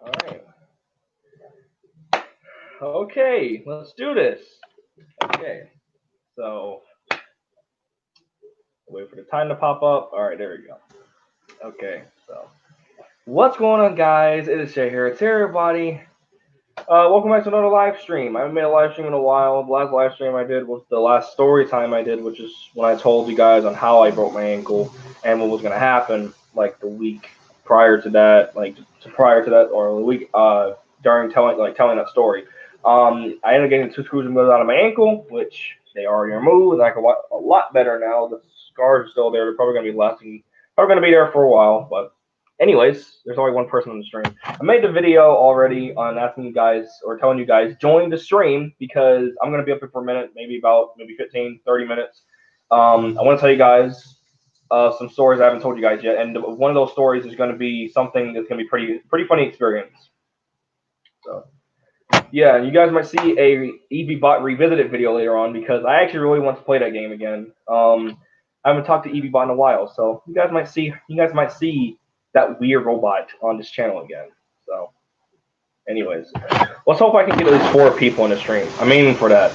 All right. Okay, let's do this. Okay, so wait for the time to pop up. All right, there we go. Okay, so what's going on, guys? It is Jay here. It's everybody. Welcome back to another live stream. I haven't made a live stream in a while. The last live stream I did was the last story time I did, which is when I told you guys on how I broke my ankle and what was going to happen, like the week prior to that, or the week during telling that story. I ended up getting 2 screws removed out of my ankle, which they already removed. I can walk a lot better now. The scars are still there. They're probably going to be lasting, probably going to be there for a while, but. Anyways, there's only one person on the stream. I made the video already on asking you guys or telling you guys join the stream because I'm going to be up here for a minute, maybe 15, 30 minutes. I want to tell you guys some stories I haven't told you guys yet, and one of those stories is going to be something that's going to be pretty funny experience. So yeah, you guys might see a EVBot Revisited video later on because I actually really want to play that game again. I haven't talked to EVBot in a while, so you guys might see that weird robot on this channel again. So, anyways, let's hope I can get at least 4 people in the stream. I'm aiming for that.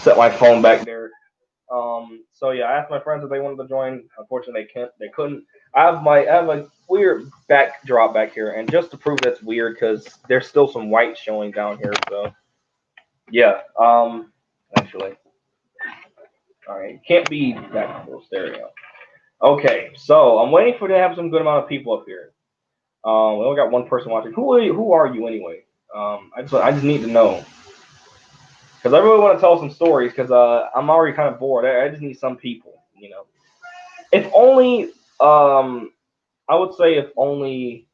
Set my phone back there. So yeah, I asked my friends if they wanted to join. Unfortunately, they couldn't. I have a weird backdrop back here, and just to prove that's weird, because there's still some white showing down here. So, yeah. Actually, all right, can't be that close. There we go. Okay, so I'm waiting for to have some good amount of people up here. We only got one person watching. Who are you anyway? I just need to know because I really want to tell some stories because I'm already kind of bored. I just need some people, you know. If only I would say if only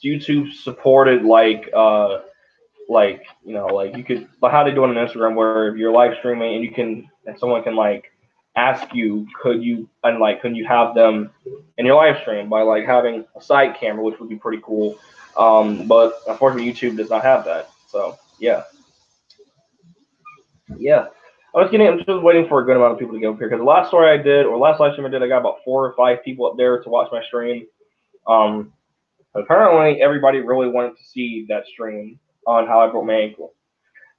YouTube supported like you could like how they do it on Instagram where if you're live streaming and someone can like ask you could you have them in your live stream by like having a side camera, which would be pretty cool. But unfortunately YouTube does not have that. So yeah. I'm just waiting for a good amount of people to get up here because the last live stream I did, I got about 4 or 5 people up there to watch my stream. Apparently everybody really wanted to see that stream on how I broke my ankle.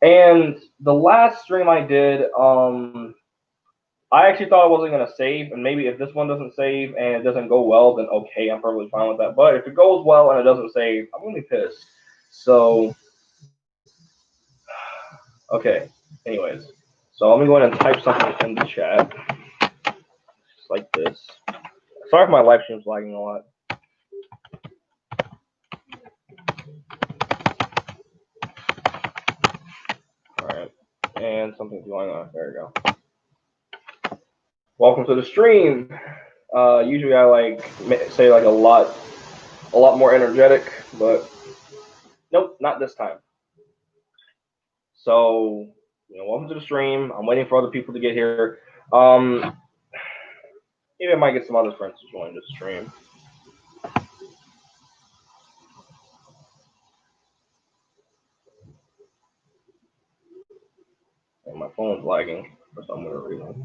And the last stream I did, I actually thought I wasn't going to save, and maybe if this one doesn't save and it doesn't go well, then okay, I'm perfectly fine with that. But if it goes well and it doesn't save, I'm going to be pissed. So, okay, anyways. So let me go ahead and type something in the chat, just like this. Sorry if my live stream's lagging a lot. Alright, and something's going on. There we go. Welcome to the stream. Usually I say a lot more energetic, but nope, not this time. So, welcome to the stream. I'm waiting for other people to get here. Maybe I might get some other friends to join the stream. And my phone's lagging for some weird reason.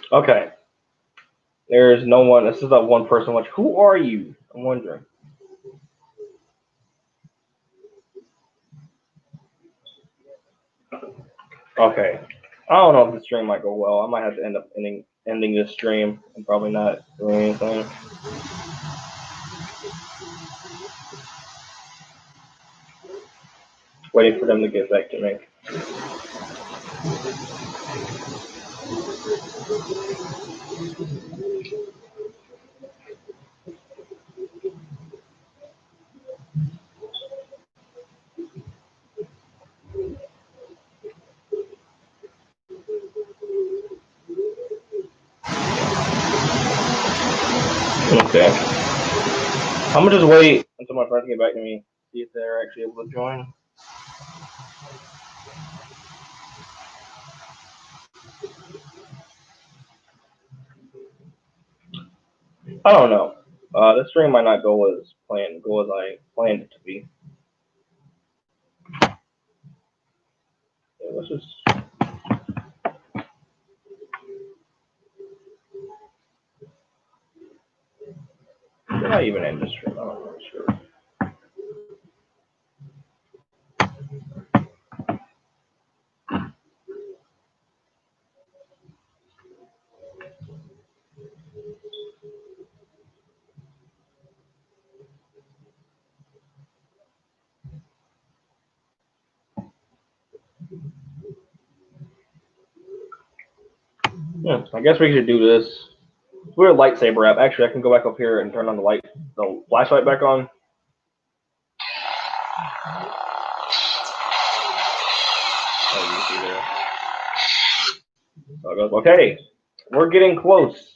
Okay. There's no one. This is that one person. Who are you? I'm wondering. Okay. I don't know if the stream might go well. I might have to end up ending this stream and probably not doing anything. Waiting for them to get back to me. Okay. I'm gonna just wait until my friends get back to me, see if they're actually able to join. I don't know. This stream might not go as I planned it to be. Yeah, let's just. Did I even end the stream? I'm not sure. Yeah, I guess we should do this. We're a lightsaber app. Actually, I can go back up here and turn on the flashlight back on. Oh, you see there. So it goes, okay, we're getting close.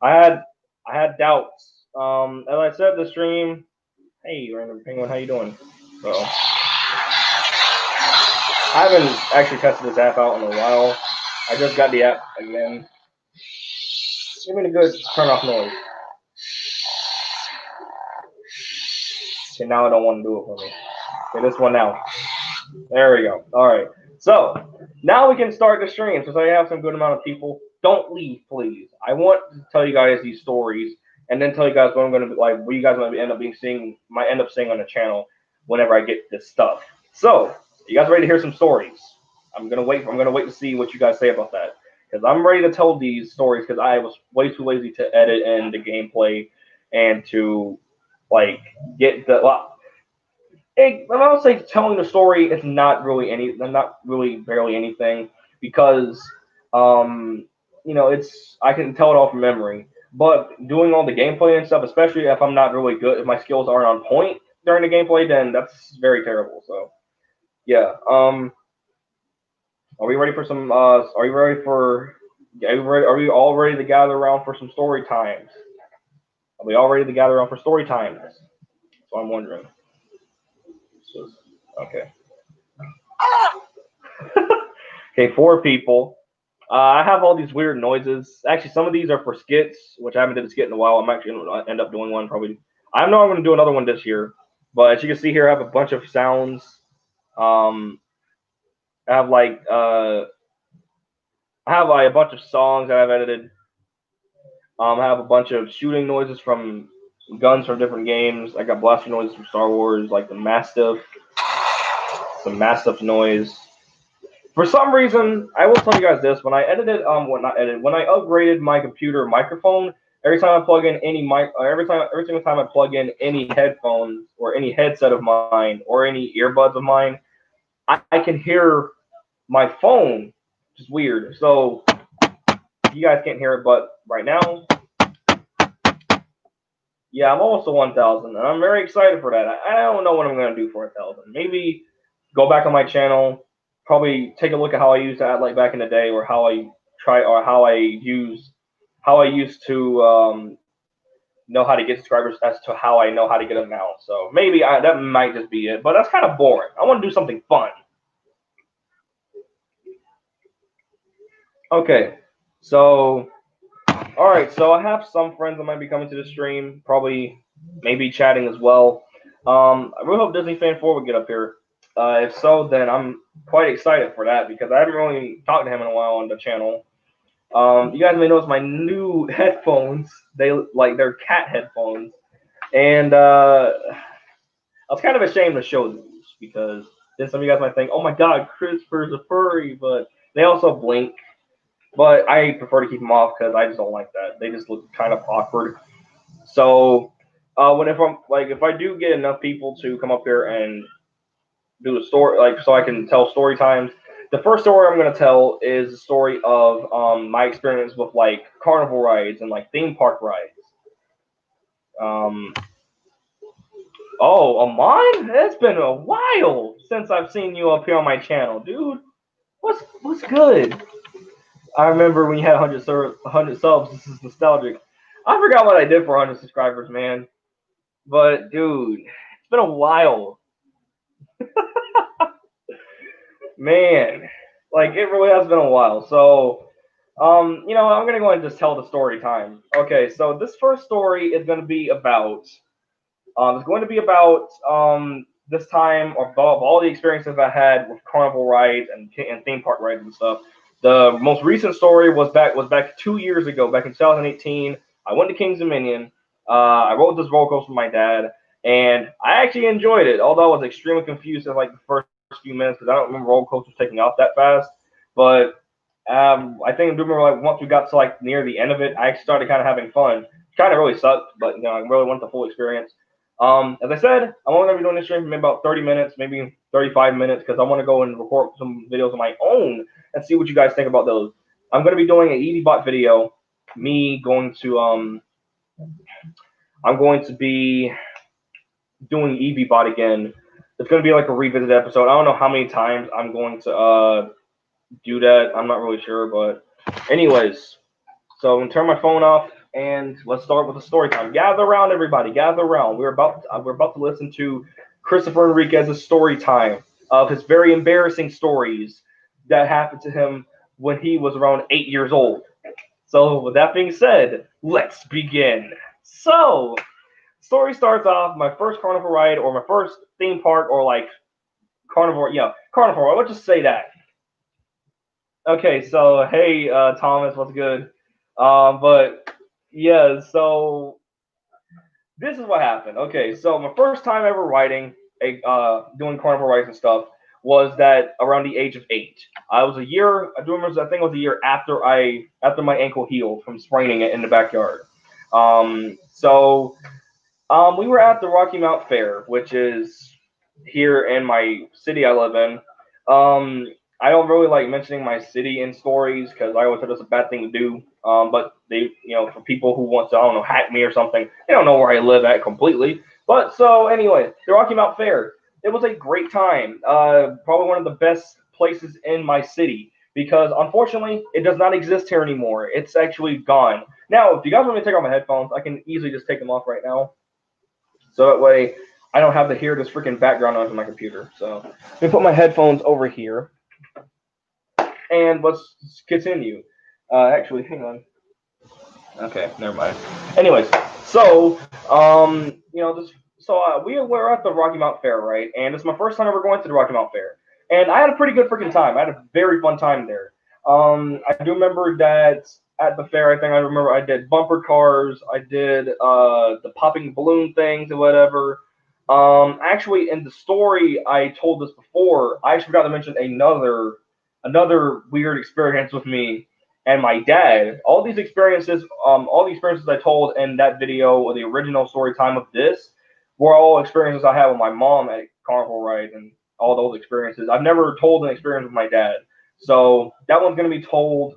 I had doubts. As I said, the stream. Hey, random penguin, how you doing? So I haven't actually tested this app out in a while. I just got the app again. Give me a good turn off noise. Okay, now I don't want to do it for me. Okay, this one now. There we go. All right. So now we can start the stream. Since I have some good amount of people, don't leave, please. I want to tell you guys these stories, and then tell you guys what I'm going to be like. What you guys might end up seeing on the channel whenever I get this stuff. So, you guys ready to hear some stories? I'm gonna wait to see what you guys say about that, because I'm ready to tell these stories. Because I was way too lazy to edit in the gameplay and to like get the. Well, I don't say telling the story is not really barely anything, because I can tell it all from memory. But doing all the gameplay and stuff, especially if I'm not really good, if my skills aren't on point during the gameplay, then that's very terrible. So yeah. Are we ready for some? Are you ready for? Are we all ready to gather around for some story times? Are we all ready to gather around for story times? So I'm wondering. Okay. Okay, 4 people. I have all these weird noises. Actually, some of these are for skits, which I haven't did a skit in a while. I'm actually going to end up doing one probably. I know I'm going to do another one this year. But as you can see here, I have a bunch of sounds. I have a bunch of songs that I've edited. I have a bunch of shooting noises from guns from different games. I got blaster noises from Star Wars, like the Mastiff, some Mastiff noise. For some reason, I will tell you guys this: when I edited, when I upgraded my computer microphone, every time I plug in any mic, every single time I plug in any headphones or any headset of mine or any earbuds of mine, I can hear my phone. It's weird. So you guys can't hear it, but right now, yeah, I'm almost to 1,000, and I'm very excited for that. I don't know what I'm gonna do for 1,000. Maybe go back on my channel, probably take a look at how I used to add like back in the day, or how I used to know how to get subscribers as to how I know how to get them now. So maybe that might just be it, but that's kind of boring. I want to do something fun. Okay, so all right, so I have some friends that might be coming to the stream, probably maybe chatting as well. I really hope Disney Fan 4 would get up here. If so, then I'm quite excited for that, because I haven't really talked to him in a while on the channel. You guys may notice my new headphones. They're cat headphones, and I was kind of ashamed to show these, because then some of you guys might think, "Oh my God, Christopher's a furry," but they also blink. But I prefer to keep them off because I just don't like that. They just look kind of awkward. So if I do get enough people to come up here and do a story, so I can tell story times. The first story I'm going to tell is the story of my experience with like carnival rides and like theme park rides. Oh, Amon, it's been a while since I've seen you up here on my channel, dude. What's good? I remember when you had 100 subs. This is nostalgic. I forgot what I did for 100 subscribers, man. But dude, it's been a while, man. Like it really has been a while. So I'm gonna go ahead and just tell the story time. Okay, so this first story is gonna be about it's going to be about this time of all the experiences I had with carnival rides and theme park rides and stuff. The most recent story was back 2 years ago, back in 2018. I went to King's Dominion. I rode this roller coaster with my dad, and I actually enjoyed it. Although I was extremely confused in like the first few minutes because I don't remember roller coasters taking off that fast. But I think I do remember like once we got to like near the end of it, I actually started kind of having fun. Kind of really sucked, but I really want the full experience. As I said, I'm only gonna be doing this stream for maybe about 30 minutes, maybe 35 minutes, because I want to go and record some videos of my own and see what you guys think about those. I'm gonna be doing an EVBot video. Me going to I'm going to be doing EVBot again. It's gonna be like a revisited episode. I don't know how many times I'm going to do that. I'm not really sure, but anyways, so I'm gonna turn my phone off and let's start with the story time. Gather around, everybody. Gather around. We're about to listen to Christopher Enriquez's story time of his very embarrassing stories that happened to him when he was around 8 years old. So with that being said, let's begin. So story starts off my first carnival ride or my first theme park or like carnival. Yeah, carnival ride. Let's just say that. Okay, so hey, Thomas, what's good? But yeah, so this is what happened. Okay, so my first time ever riding doing carnival rides and stuff was that around the age of 8. I was a year. I do remember. I think it was a year after my ankle healed from spraining it in the backyard. We were at the Rocky Mount Fair, which is here in my city I live in. I don't really like mentioning my city in stories because I always thought it's a bad thing to do. But for people who want to, I don't know, hack me or something, they don't know where I live at completely. But so anyway, the Rocky Mount Fair, it was a great time. Probably one of the best places in my city because unfortunately it does not exist here anymore. It's actually gone. Now, if you guys want me to take off my headphones, I can easily just take them off right now. So that way I don't have to hear this freaking background noise on my computer. So let me put my headphones over here and let's continue. Actually, hang on. Okay, never mind. Anyways, so we were at the Rocky Mount Fair, right? And it's my first time ever going to the Rocky Mount Fair, and I had a pretty good freaking time. I had a very fun time there. I do remember that at the fair. I remember I did bumper cars. I did the popping balloon things and whatever. Actually, in the story I told this before, I actually forgot to mention another weird experience with me and my dad. All the experiences I told in that video or the original story time of this were all experiences I had with my mom at Carnival Ride and all those experiences. I've never told an experience with my dad. So that one's gonna be told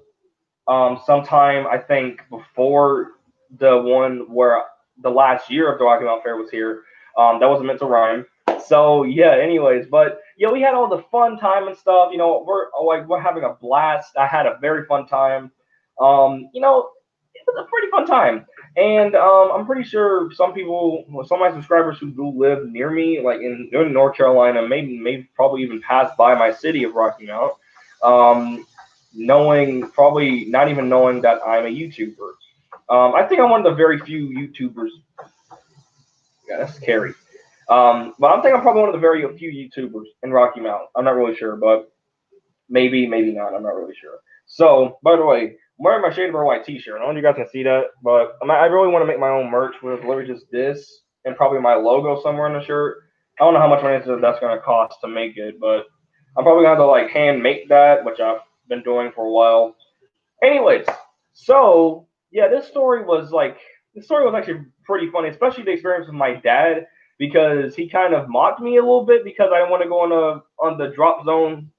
sometime I think before the one where the last year of the Rocky Mountain Fair was here. That wasn't meant to rhyme. So yeah. Anyways, but yeah, we had all the fun time and stuff. We're having a blast. I had a very fun time. It was a pretty fun time. And I'm pretty sure some of my subscribers who do live near me, like in North Carolina, maybe probably even pass by my city of Rocky Mount. Um, Probably not even knowing that I'm a YouTuber. I think I'm one of the very few YouTubers. Yeah, that's scary. But I think I'm probably one of the very few YouTubers in Rocky Mount. I'm not really sure, but maybe not. I'm not really sure. So, by the way, I'm wearing my Shade of White T-shirt. I don't know if you guys can see that, but I really want to make my own merch with literally just this and probably my logo somewhere on the shirt. I don't know how much money that's going to cost to make it, but I'm probably going to have to like hand make that, which I've been doing for a while. Anyways, so yeah, this story was actually pretty funny, especially the experience with my dad because he kind of mocked me a little bit because I didn't want to go on the drop zone.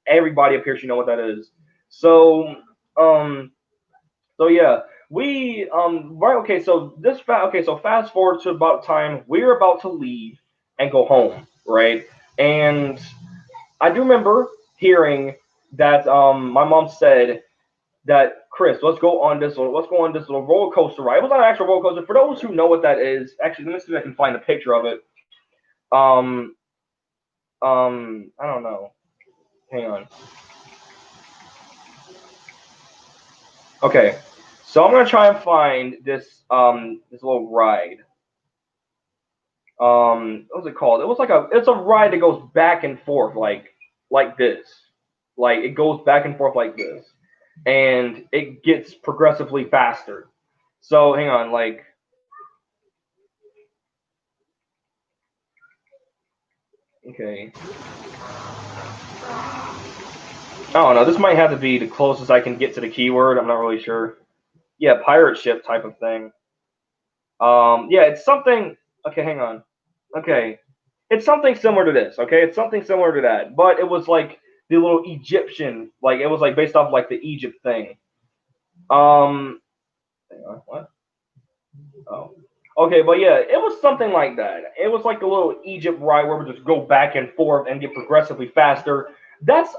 Everybody up here should know what that is. So um so yeah, we right okay. So fast forward to about time we're about to leave and go home, right? And I do remember hearing that my mom said that Chris, let's go on this little roller coaster ride. It was not an actual roller coaster. For those who know what that is, actually, let me see if I can find a picture of it. Um, I don't know. Hang on. Okay, so I'm gonna try and find this little ride. What was it called? It was like it's a ride that goes back and forth like this. Like it goes back and forth like this, and it gets progressively faster. So hang on, like okay. I don't know. This might have to be the closest I can get to the keyword. I'm not really sure. Yeah, pirate ship type of thing. Yeah, it's something. Okay, hang on. Okay, it's something similar to this. Okay, it's something similar to that, but it was like the little Egyptian, like it was like based off like the Egypt thing. Um, hang on, what? Oh, okay, but yeah, it was something like that. It was like a little Egypt ride where we just go back and forth and get progressively faster.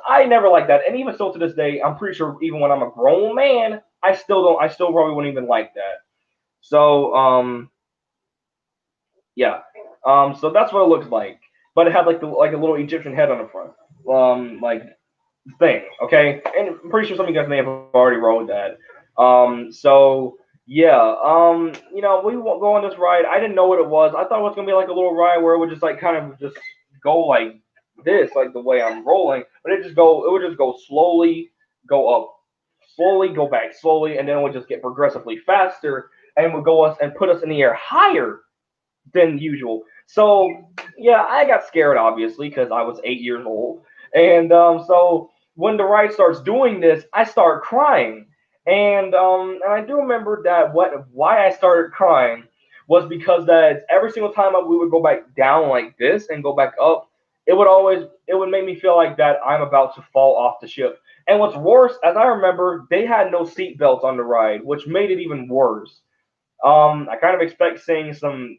I never like that, and even still to this day, I'm pretty sure even when I'm a grown man, I still don't. I still probably wouldn't even like that. So yeah. So that's what it looks like. But it had like a little Egyptian head on the front. Like thing. Okay, and I'm pretty sure some of you guys may have already rode that. So yeah. We won't go on this ride. I didn't know what it was. I thought it was gonna be like a little ride where it would just like kind of just go like this, like the way I'm rolling. But it would just go slowly, go up, slowly, go back slowly, and then it would just get progressively faster and would go us and put us in the air higher than usual. So yeah, I got scared obviously because I was 8 years old, and so when the ride starts doing this, I start crying, and I do remember that why I started crying was because that every single time we would go back down like this and go back up, it would make me feel like that I'm about to fall off the ship. And what's worse, as I remember, they had no seat belts on the ride, which made it even worse. I kind of expect seeing some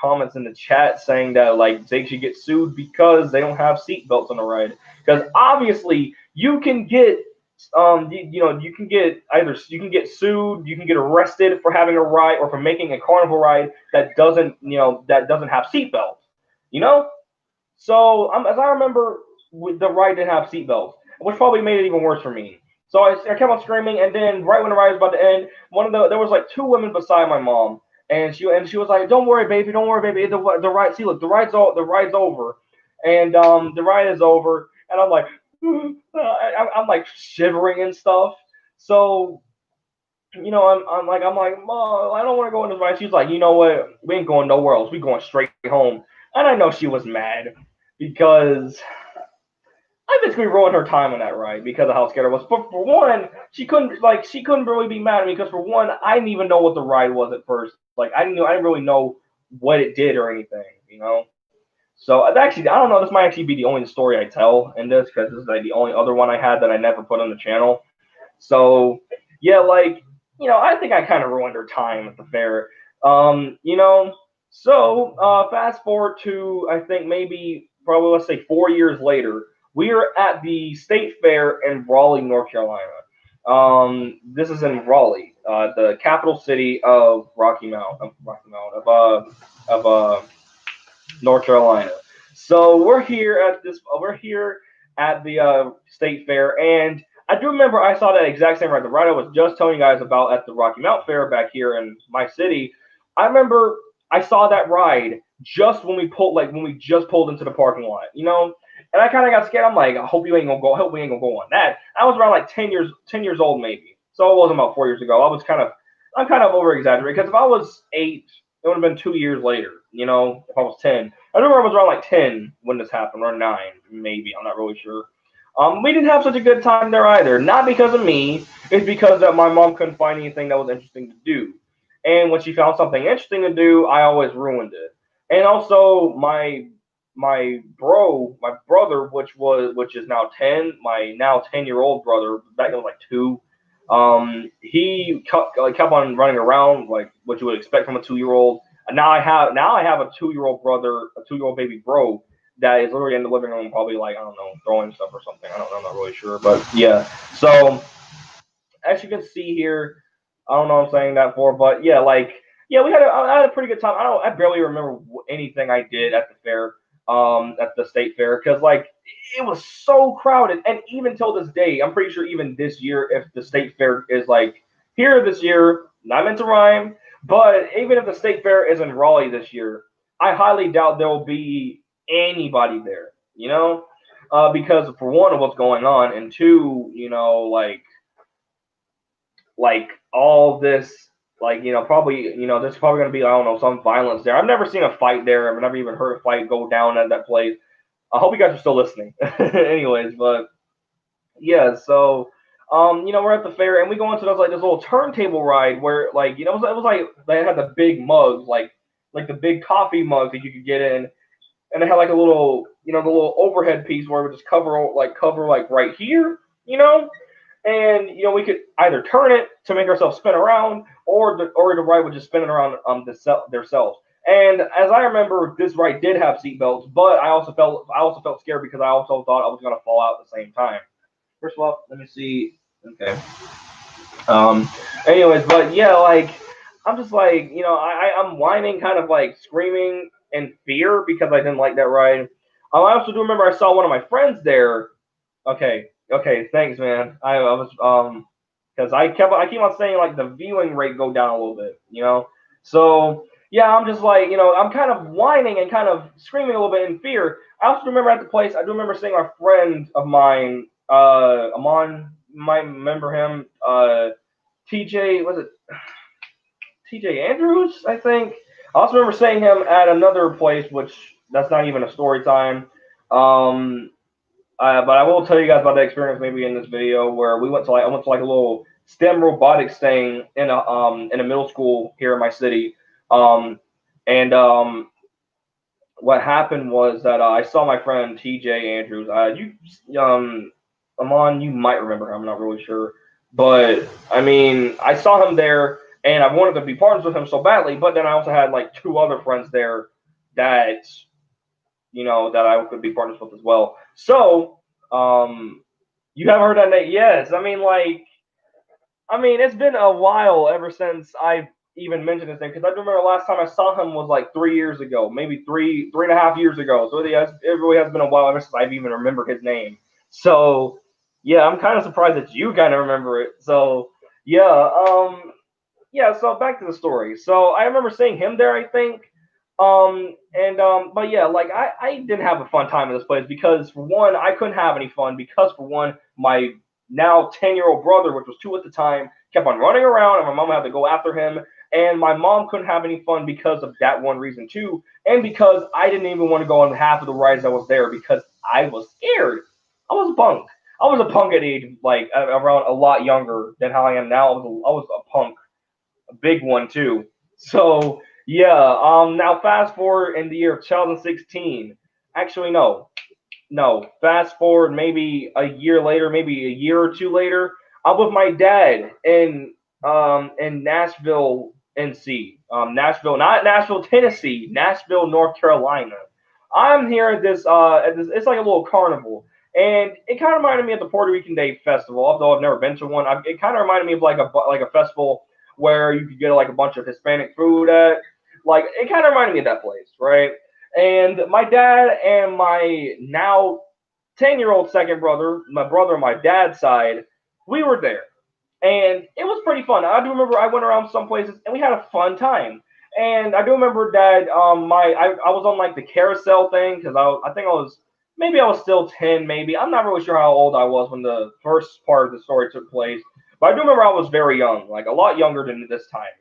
comments in the chat saying that like they should get sued because they don't have seatbelts on the ride. Because obviously you can get you can get you can get sued, you can get arrested for having a ride or for making a carnival ride that doesn't have seatbelts. You know, so as I remember, the ride didn't have seatbelts, which probably made it even worse for me. So I kept on screaming, and then right when the ride was about to end, there was like two women beside my mom, and she was like, "Don't worry, baby, don't worry, baby. The ride, see, look, the ride's over, and the ride is over." And I'm like, I'm like shivering and stuff. So I'm like, Mom, I don't want to go on this ride. She's like, you know what? We ain't going nowhere else. We going straight home. And I know she was mad because I basically ruined her time on that ride because of how scared I was. But for one, she couldn't really be mad at me because for one, I didn't even know what the ride was at first. Like I didn't really know what it did or anything. So actually, I don't know. This might actually be the only story I tell in this because this is like the only other one I had that I never put on the channel. So yeah, I think I kind of ruined her time at the fair. So fast forward to I think maybe probably let's say 4 years later, we are at the state fair in Raleigh, North Carolina. This is in Raleigh, the capital city of North Carolina. So we're here at the state fair, and I do remember I saw that exact same ride, the ride I was just telling you guys about at the Rocky Mount Fair back here in my city. I remember I saw that ride just when we just pulled into the parking lot. And I kind of got scared. I'm like, I hope we ain't gonna go on that. I was around like 10 years old maybe, so it wasn't about 4 years ago. I'm kind of over exaggerating because if I was 8, it would have been 2 years later. If I was 10, I remember I was around like 10 when this happened, or 9 maybe. I'm not really sure. We didn't have such a good time there either. Not because of me. It's because that my mom couldn't find anything that was interesting to do. And when she found something interesting to do, I always ruined it. And also my brother, which is now 10, my now 10-year-old brother, back then was like 2. He kept on running around like what you would expect from a 2-year-old. And now I have a 2-year-old brother, a 2-year-old baby bro that is literally in the living room, probably like I don't know, throwing stuff or something. I don't know, I'm not really sure, but yeah. So as you can see here, I don't know what I'm saying that for, but yeah, I had a pretty good time. I barely remember anything I did at the fair. at the state fair because like it was so crowded, and even till this day, I'm pretty sure even this year, if the state fair is like here this year, not meant to rhyme, but even if the state fair is in Raleigh this year, I highly doubt there will be anybody there. Because for one of what's going on, and two, like all this, probably, there's probably going to be, I don't know, some violence there. I've never seen a fight there. I've never even heard a fight go down at that place. I hope you guys are still listening. Anyways, but yeah, so we're at the fair and we go into this little turntable ride where it was like they had the big mugs, like the big coffee mugs that you could get in, and they had like a little, the little overhead piece where it would just cover like right here, and we could either turn it to make ourselves spin around, or the ride would just spin it around themselves. And as I remember, this ride did have seatbelts, but I also felt scared because I also thought I was gonna fall out at the same time. First of all, let me see. Okay. Um. Anyways, but yeah, like I'm just like I'm whining, kind of like screaming in fear because I didn't like that ride. I also do remember I saw one of my friends there. Okay, thanks, man. I was because I keep on saying like the viewing rate go down a little bit. So yeah, I'm just like I'm kind of whining and kind of screaming a little bit in fear. I also remember at the place I do remember seeing a friend of mine, Amon, you might remember him, TJ, was it TJ Andrews? I think. I also remember seeing him at another place, which that's not even a story time. Um, but I will tell you guys about that experience maybe in this video where I went to like a little STEM robotics thing in a middle school here in my city. Um, and what happened was that I saw my friend TJ Andrews. Amon, you might remember him. I'm not really sure, but I mean, I saw him there, and I wanted to be partners with him so badly. But then I also had like two other friends there that that I could be partners with as well. So, you haven't heard that name? Yes. I mean, it's been a while ever since I've even mentioned his name because I remember last time I saw him was like 3 years ago, maybe three and a half years ago. So it really has been a while ever since I've even remembered his name. So yeah, I'm kind of surprised that you kind of remember it. So yeah, yeah, so back to the story. So I remember seeing him there, I think. But yeah, like I didn't have a fun time in this place because for one, I couldn't have any fun because for one, my now 10-year-old brother, which was two at the time, kept on running around and my mom had to go after him. And my mom couldn't have any fun because of that one reason too. And because I didn't even want to go on half of the rides that was there because I was scared. I was a punk. I was a punk at age like around a lot younger than how I am now. I was a punk, a big one too. So yeah, now fast forward in the year of 2016. Actually, no. Fast forward maybe a year later, maybe a year or two later. I'm with my dad in Nashville, NC. Nashville, not Nashville, Tennessee. Nashville, North Carolina. I'm here at this. It's like a little carnival, and it kind of reminded me of the Puerto Rican Day Festival. Although I've never been to one, it kind of reminded me of like a festival where you could get like a bunch of Hispanic food at. Like it kind of reminded me of that place, right? And my dad and my now 10-year-old second brother, my brother on my dad's side, we were there. And it was pretty fun. I do remember I went around some places and we had a fun time. And I do remember that I was on like the carousel thing because I think I was still 10 maybe. I'm not really sure how old I was when the first part of the story took place. But I do remember I was very young, like a lot younger than this time.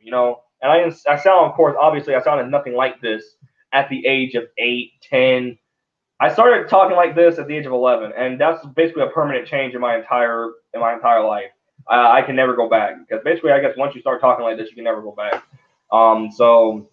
And I sound, of course, obviously I sounded nothing like this at the age of 8, 10. I started talking like this at the age of 11, and that's basically a permanent change in my entire life. I can never go back because basically, I guess once you start talking like this, you can never go back. So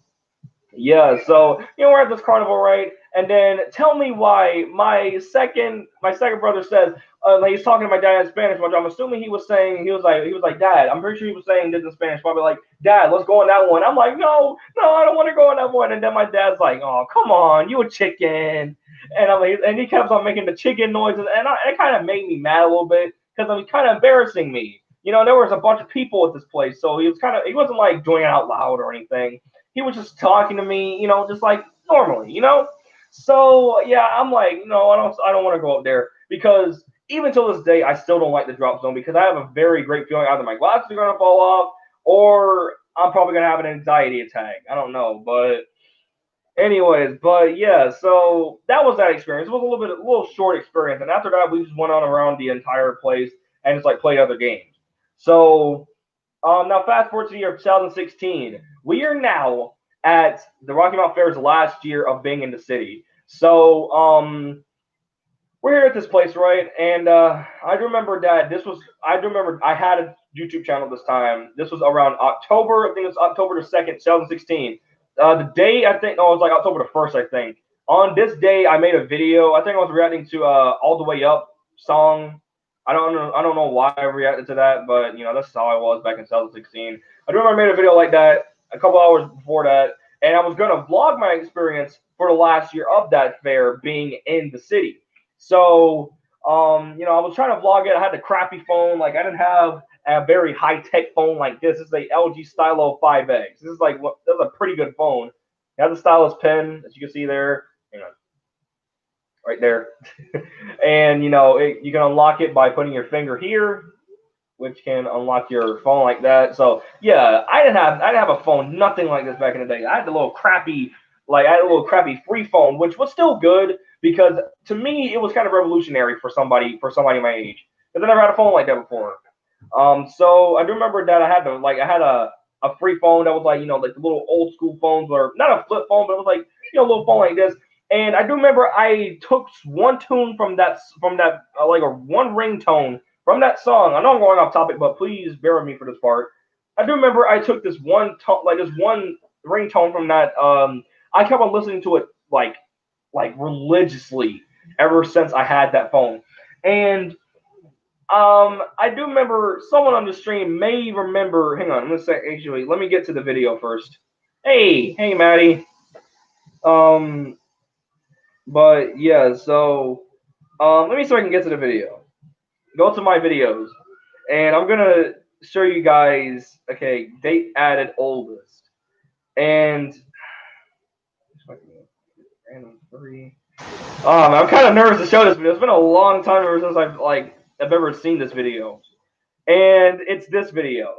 yeah, so we're at this carnival, right? And then tell me why my second brother says like he's talking to my dad in Spanish, which I'm assuming he was like Dad. I'm pretty sure he was saying this in Spanish, probably like Dad, let's go on that one. I'm like no, I don't want to go on that one. And then my dad's like, oh come on, you a chicken, and I'm like, and he kept on making the chicken noises, and it kind of made me mad a little bit because I mean kind of embarrassing me. There was a bunch of people at this place, so he wasn't like doing it out loud or anything. He was just talking to me, just like normally. So yeah, I'm like, no, I don't want to go up there because even till this day, I still don't like the drop zone because I have a very great feeling either my glasses are gonna fall off or I'm probably gonna have an anxiety attack. I don't know, but anyways, but yeah, so that was that experience. It was a little short experience, and after that, we just went on around the entire place and just like played other games. So now fast forward to the year 2016. We are now at the Rocky Mountain Fair's last year of being in the city. So we're here at this place, right? And I remember that this was. I remember I had a YouTube channel this time. This was around October. I think it was October the 2nd, 2016. The day I think, no, it was like October the 1st, I think. On this day, I made a video. I think I was reacting to "All the Way Up" song. I don't know. I don't know why I reacted to that, but that's how I was back in 2016. I remember I made a video like that a couple hours before that, and I was gonna vlog my experience for the last year of that fair being in the city. So, I was trying to vlog it. I had the crappy phone. Like, I didn't have a very high tech phone like this. This is a LG Stylo 5X. This is a pretty good phone. It has a stylus pen, as you can see there. Hang on, right there. And you can unlock it by putting your finger here, which can unlock your phone like that. So yeah, I didn't have a phone, nothing like this back in the day. I had I had a little crappy free phone, which was still good because to me it was kind of revolutionary for somebody my age. Because I never had a phone like that before. So I do remember that I had a free phone that was like the little old school phones, or not a flip phone, but it was like a little phone like this. And I do remember I took one tune from that like a one ringtone from that song. I know I'm going off topic, but please bear with me for this part. I do remember I took this one tone, like this one ringtone from that. I kept on listening to it like religiously ever since I had that phone. And I do remember someone on the stream may remember. Hang on, I'm gonna say actually. Let me get to the video first. Hey, Maddie. Um, but yeah, so let me see if I can get to the video. Go to my videos, and I'm gonna show you guys. Okay, date added oldest, and random three. I'm kind of nervous to show this video. It's been a long time ever since I've ever seen this video, and it's this video.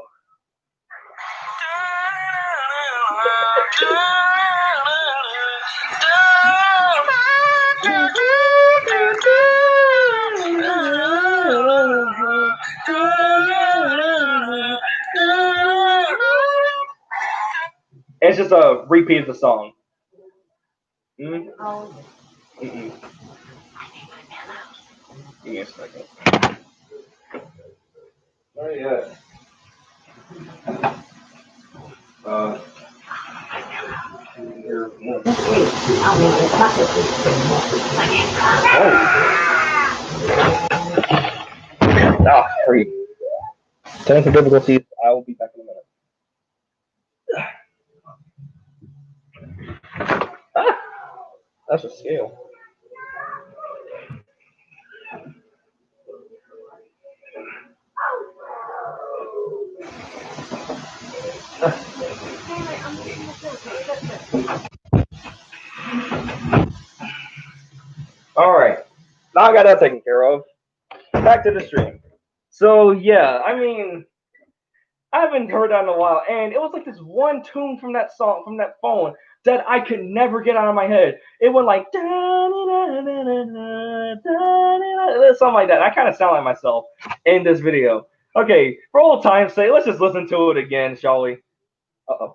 It's just a repeat of the song. Mm? Mm-mm. Give me a second. Not yet. Here, free. Technical difficulties. I will be back in a minute. Ah, that's a scale. All right. Now I got that taken care of. Back to the stream. So yeah, I mean, I haven't heard that in a while, and it was like this one tune from that song, from that phone, that I could never get out of my head. It went like something like that. I kind of sound like myself in this video. Okay, for old time's sake, let's just listen to it again, shall we? Uh-oh.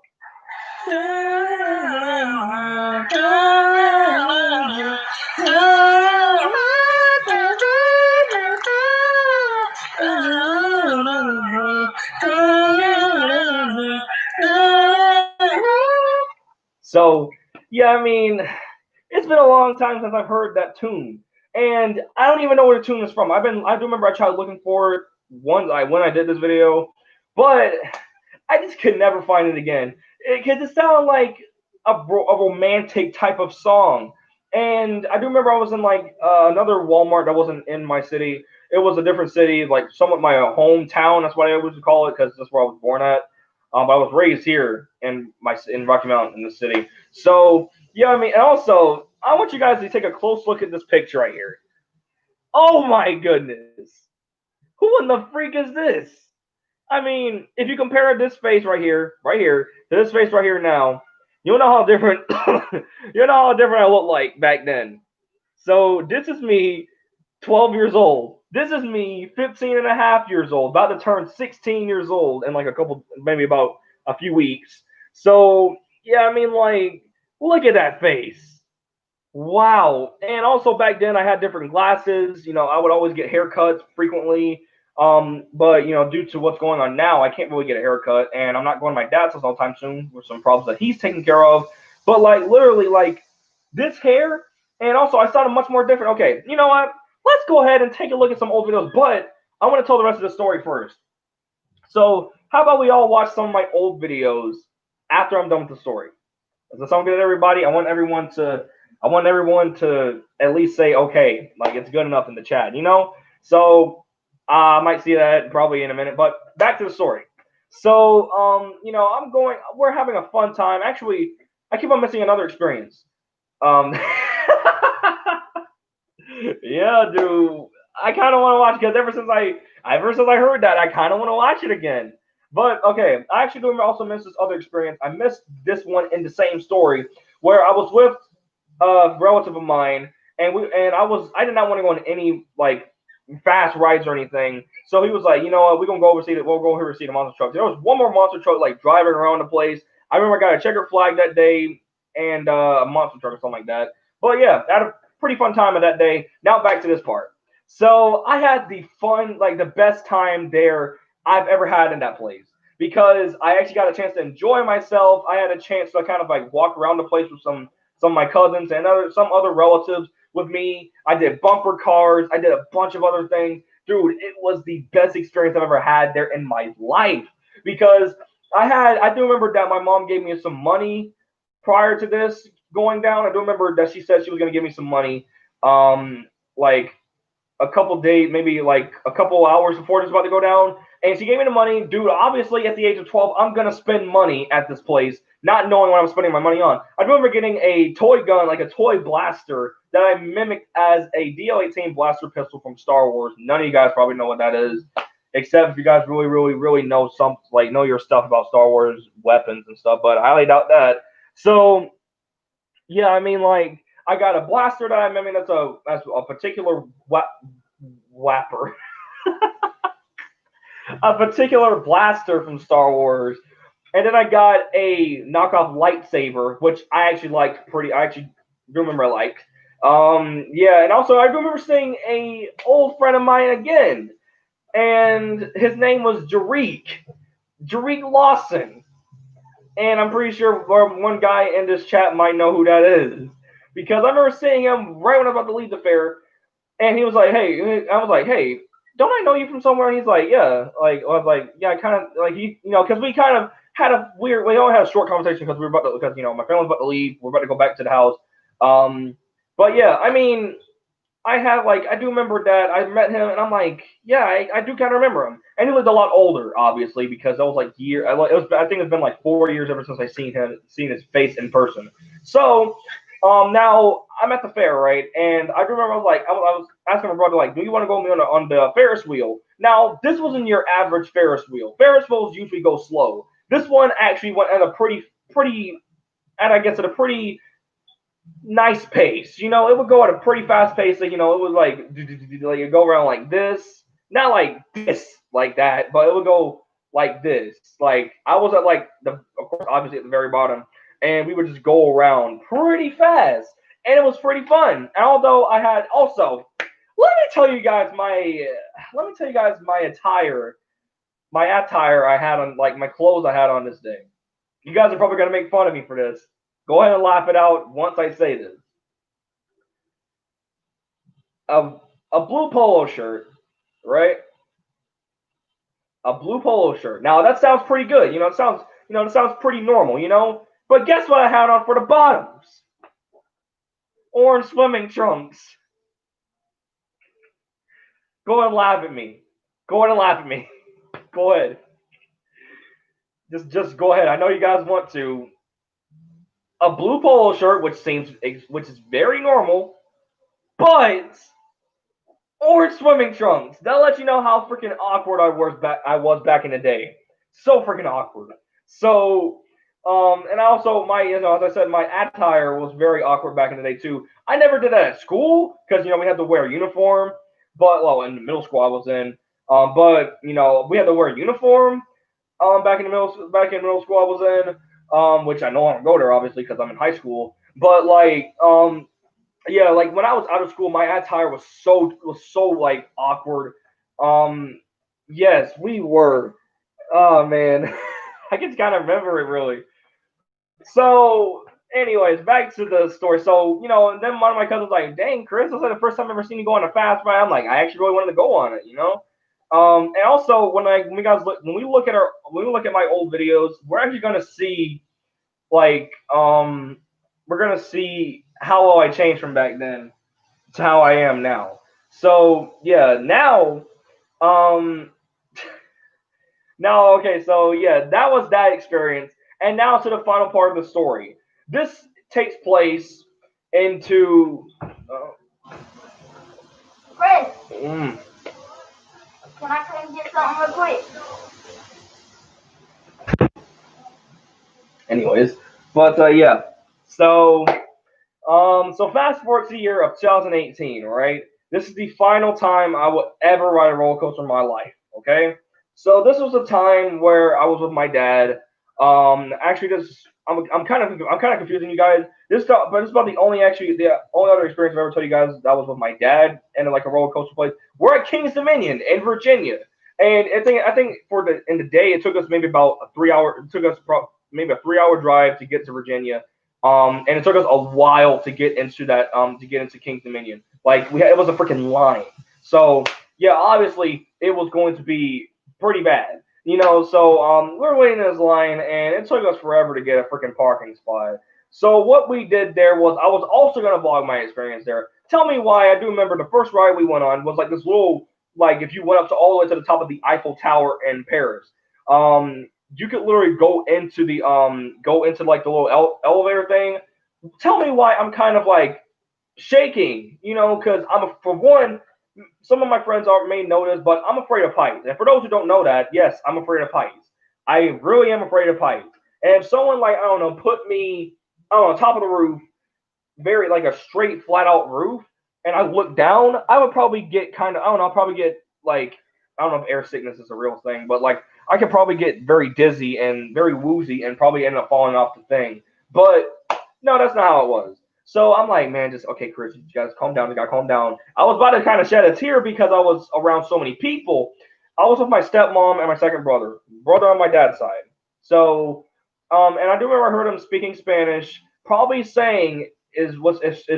So, yeah, I mean, it's been a long time since I've heard that tune, and I don't even know where the tune is from. I do remember I tried looking for it when I did this video, but I just could never find it again. Because it sounded like a romantic type of song. And I do remember I was in like another Walmart that wasn't in my city. It was a different city, like somewhat my hometown. That's what I always call it because that's where I was born at. But I was raised here in Rocky Mountain in the city. So yeah, I mean, and also I want you guys to take a close look at this picture right here. Oh my goodness. Who in the freak is this? I mean, if you compare this face right here, to this face right here now, you'll know how different you know how different I look like back then. So this is me 12 years old. This is me 15 and a half years old, about to turn 16 years old in like a couple, maybe about a few weeks. So, yeah, I mean, like, look at that face. Wow. And also back then I had different glasses. You know, I would always get haircuts frequently. But you know, due to what's going on now, I can't really get a haircut, and I'm not going to my dad's house all the time soon with some problems that he's taking care of. But like literally, like this hair, and also I sounded much more different. Okay, you know what? Let's go ahead and take a look at some old videos, but I want to tell the rest of the story first. So how about we all watch some of my old videos after I'm done with the story? Does that sound good to everybody? I want everyone to at least say okay, like it's good enough in the chat, you know? So I might see that probably in a minute, but back to the story. So you know, we're having a fun time. Actually, I keep on missing another experience. Um yeah, dude. I kind of want to watch because ever since I heard that, I kind of want to watch it again. But okay, I actually do also miss this other experience. I missed this one in the same story where I was with a relative of mine, and I did not want to go on any like fast rides or anything. So he was like, you know what, we're gonna go oversee it. We'll go here to see the monster truck. There was one more monster truck like driving around the place. I remember I got a checker flag that day and a monster truck or something like that. But yeah, I had a pretty fun time of that day. Now back to this part. So I had the best time there I've ever had in that place because I actually got a chance to enjoy myself. I had a chance to kind of like walk around the place with some of my cousins and some other relatives with me. I did bumper cars. I did a bunch of other things. Dude, it was the best experience I've ever had there in my life because I do remember that my mom gave me some money prior to this going down. I do remember that she said she was going to give me some money like a couple days, maybe like a couple hours before it was about to go down. And she gave me the money. Dude, obviously at the age of 12, I'm going to spend money at this place, not knowing what I'm spending my money on. I remember getting a toy gun, like a toy blaster, that I mimicked as a DL-18 blaster pistol from Star Wars. None of you guys probably know what that is, except if you guys really, really, really know know your stuff about Star Wars weapons and stuff, but I highly doubt that. So, yeah, I mean, like, I got a blaster that I mean, that's a particular whapper. A particular blaster from Star Wars. And then I got a knockoff lightsaber, which I actually liked I actually do remember I liked. Yeah, and also I remember seeing a old friend of mine again, and his name was Jareek Lawson. And I'm pretty sure one guy in this chat might know who that is because I remember seeing him right when I was about to leave the fair, and he was like, "Hey," I was like, "Hey, don't I know you from somewhere?" And he's like, "Yeah." Like I was like, "Yeah, I kind of like you know," because we kind of had we only had a short conversation because we were about to because you know my family was about to leave, we're about to go back to the house. But yeah, I mean, I do remember that I met him, and I'm like, yeah, I do kind of remember him, and he was a lot older, obviously, because that was like I think it's been like 4 years ever since I seen his face in person. So, now I'm at the fair, right, and I remember I was asking my brother like, do you want to go with me on the Ferris wheel? Now this wasn't your average Ferris wheel. Ferris wheels usually go slow. This one actually went at a and I guess at a pretty nice pace. You know, it would go at a pretty fast pace. Like, you know, it was like it go around like this, not like this, like that, but it would go like this. Like I was at like of course, obviously at the very bottom, and we would just go around pretty fast, and it was pretty fun. And although I had also, let me tell you guys my attire I had on, like my clothes I had on this day. You guys are probably gonna make fun of me for this. Go ahead and laugh it out once I say this. a, a blue polo shirt, right? A blue polo shirt. Now that sounds pretty good. It sounds pretty normal, you know? But guess what I had on for the bottoms? Orange swimming trunks. Go ahead and laugh at me. Go ahead and laugh at me. Go ahead. Just go ahead. I know you guys want to. a blue polo shirt, which is very normal, but orange swimming trunks. That'll let you know how freaking awkward I was back in the day. So freaking awkward. So, and also my, as I said, my attire was very awkward back in the day too. I never did that at school because we had to wear a uniform. But well, in the middle school I was in, but we had to wear a uniform. Back in middle school I was in, which I no longer go there obviously because I'm in high school. But like, yeah, like when I was out of school, my attire was so like awkward. Um, yes, we were. Oh man, I can kind of remember it really. So, anyways, back to the story. So, and then one of my cousins was like, "Dang, Chris, this is like the first time I've ever seen you go on a fast ride." I'm like, I actually really wanted to go on it. And also when we look at my old videos, we're actually gonna see like we're gonna see how well I changed from back then to how I am now. So yeah, um now okay, so yeah, that was that experience. And now to the final part of the story. This takes place into Chris, mm, can I come get something real quick? anyways. But yeah. So so fast forward to the year of 2018, right? This is the final time I would ever ride a roller coaster in my life. Okay, so this was a time where I was with my dad. Actually, this I'm kind of confusing you guys. But it's about the only other experience I've ever told you guys that was with my dad and like a roller coaster place. We're at Kings Dominion in Virginia, and I think in the day it took us maybe about a 3 hour. It took us maybe a 3 hour drive to get to Virginia. And it took us a while to get into King's Dominion. Like it was a freaking line. So yeah, obviously it was going to be pretty bad. So we're waiting in this line, and it took us forever to get a freaking parking spot. So what we did there was I was also gonna vlog my experience there. Tell me why. I do remember the first ride we went on was like this little like if you went up to all the way to the top of the Eiffel Tower in Paris. You could literally go into like the little elevator thing. Tell me why I'm kind of like shaking, because for one, some of my friends may know this, but I'm afraid of heights. And for those who don't know that, yes, I'm afraid of heights. I really am afraid of heights. And if someone like I don't know put me I don't know top of the roof, very like a straight flat out roof, and I look down, I would probably get kind of I don't know, I'll probably get like I don't know if air sickness is a real thing, but like I could probably get very dizzy and very woozy and probably end up falling off the thing. But no, that's not how it was. So I'm like, man, just okay, Chris, you guys calm down. You gotta calm down. I was about to kind of shed a tear because I was around so many people. I was with my stepmom and my second brother on my dad's side. So, and I do remember I heard him speaking Spanish, probably saying, "Is